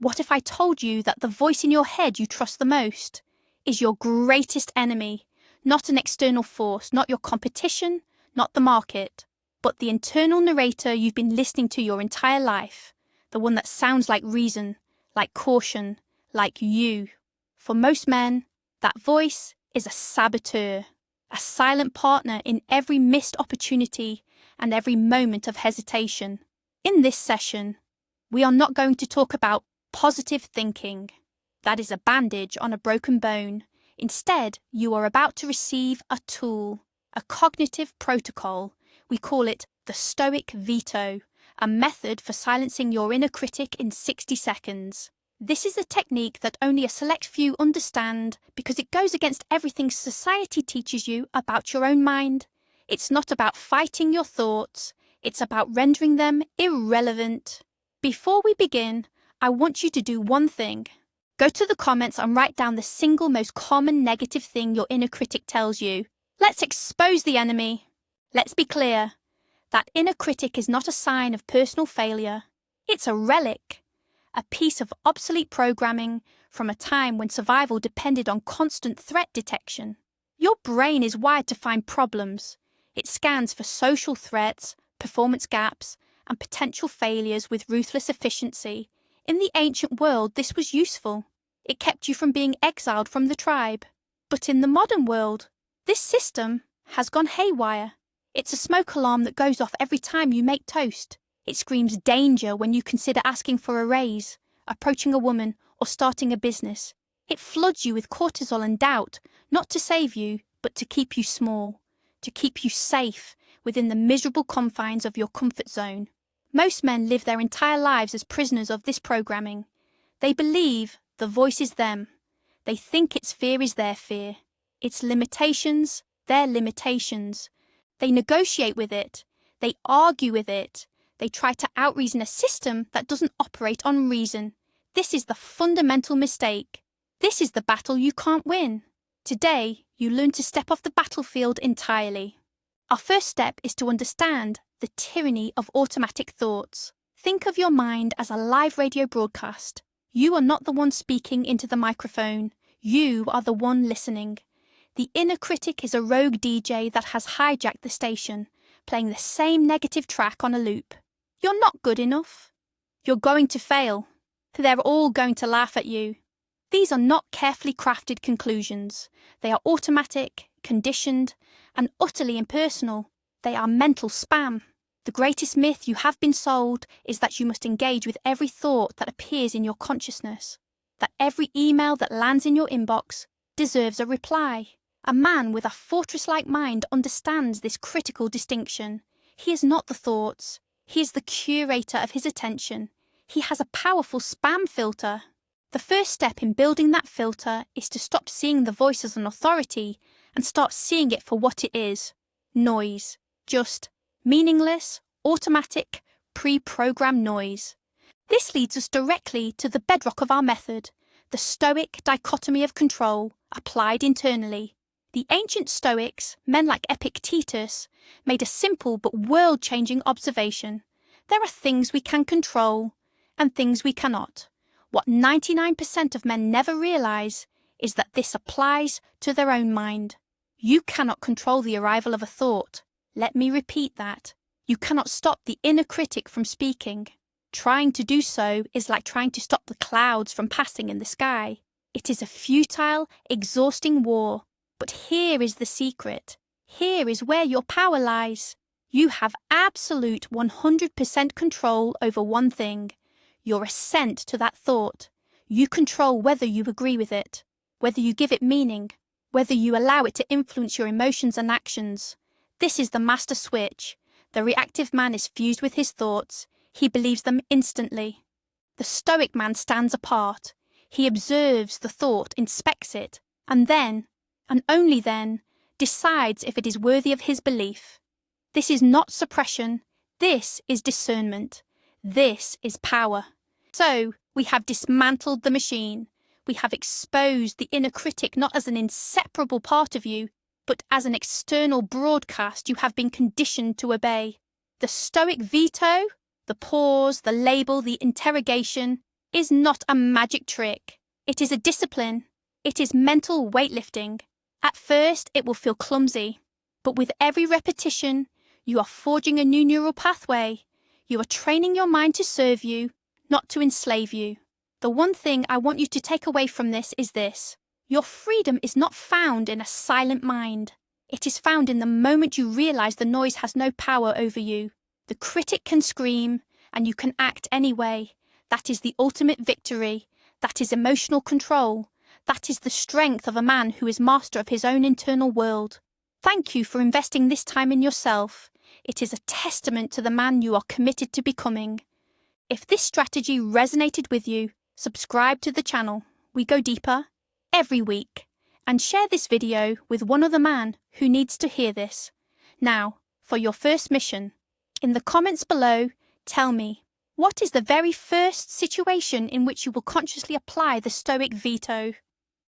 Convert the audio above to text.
What if I told you that the voice in your head you trust the most is your greatest enemy, not an external force, not your competition, not the market, but the internal narrator you've been listening to your entire life, the one that sounds like reason, like caution, like you. For most men, that voice is a saboteur, a silent partner in every missed opportunity and every moment of hesitation. In this session, we are not going to talk about positive thinking. That is a bandage on a broken bone. Instead, you are about to receive a tool, a cognitive protocol. We call it the Stoic Veto, a method for silencing your inner critic in 60 seconds. This is a technique that only a select few understand because it goes against everything society teaches you about your own mind. It's not about fighting your thoughts, it's about rendering them irrelevant. Before we begin, I want you to do one thing. Go to the comments and write down the single most common negative thing your inner critic tells you. Let's expose the enemy. Let's be clear. That inner critic is not a sign of personal failure. It's a relic, a piece of obsolete programming from a time when survival depended on constant threat detection. Your brain is wired to find problems. It scans for social threats, performance gaps, and potential failures with ruthless efficiency. In the ancient world, this was useful. It kept you from being exiled from the tribe. But in the modern world, this system has gone haywire. It's a smoke alarm that goes off every time you make toast. It screams danger when you consider asking for a raise, approaching a woman, or starting a business. It floods you with cortisol and doubt, not to save you, but to keep you small, to keep you safe within the miserable confines of your comfort zone. Most men live their entire lives as prisoners of this programming. They believe the voice is them. They think its fear is their fear. Its limitations, their limitations. They negotiate with it. They argue with it. They try to outreason a system that doesn't operate on reason. This is the fundamental mistake. This is the battle you can't win. Today, you learn to step off the battlefield entirely. Our first step is to understand the tyranny of automatic thoughts. Think of your mind as a live radio broadcast. You are not the one speaking into the microphone. You are the one listening. The inner critic is a rogue DJ that has hijacked the station, playing the same negative track on a loop. You're not good enough. You're going to fail. They're all going to laugh at you. These are not carefully crafted conclusions. They are automatic, conditioned, and utterly impersonal. They are mental spam. The greatest myth you have been sold is that you must engage with every thought that appears in your consciousness, that every email that lands in your inbox deserves a reply. A man with a fortress-like mind understands this critical distinction. He is not the thoughts. He is the curator of his attention. He has a powerful spam filter. The first step in building that filter is to stop seeing the voice as an authority and start seeing it for what it is. Noise. Just meaningless, automatic, pre-programmed noise. This leads us directly to the bedrock of our method, the Stoic dichotomy of control applied internally. The ancient Stoics, men like Epictetus, made a simple but world-changing observation. There are things we can control and things we cannot. What 99% of men never realize is that this applies to their own mind. You cannot control the arrival of a thought. Let me repeat that. You cannot stop the inner critic from speaking. Trying to do so is like trying to stop the clouds from passing in the sky. It is a futile, exhausting war. But here is the secret. Here is where your power lies. You have absolute 100% control over one thing. Your assent to that thought. You control whether you agree with it, whether you give it meaning, whether you allow it to influence your emotions and actions. This is the master switch. The reactive man is fused with his thoughts. He believes them instantly. The Stoic man stands apart. He observes the thought, inspects it, and then, and only then, decides if it is worthy of his belief. This is not suppression. This is discernment. This is power. So, we have dismantled the machine. We have exposed the inner critic not as an inseparable part of you, but as an external broadcast you have been conditioned to obey. The Stoic veto, the pause, the label, the interrogation, is not a magic trick. It is a discipline. It is mental weightlifting. At first, it will feel clumsy, but with every repetition, you are forging a new neural pathway. You are training your mind to serve you, not to enslave you. The one thing I want you to take away from this is this. Your freedom is not found in a silent mind. It is found in the moment you realize the noise has no power over you. The critic can scream, and you can act anyway. That is the ultimate victory. That is emotional control. That is the strength of a man who is master of his own internal world. Thank you for investing this time in yourself. It is a testament to the man you are committed to becoming. If this strategy resonated with you, subscribe to the channel. We go deeper every week. And share this video with one other man who needs to hear this. Now, for your first mission. In the comments below, tell me, what is the very first situation in which you will consciously apply the Stoic veto?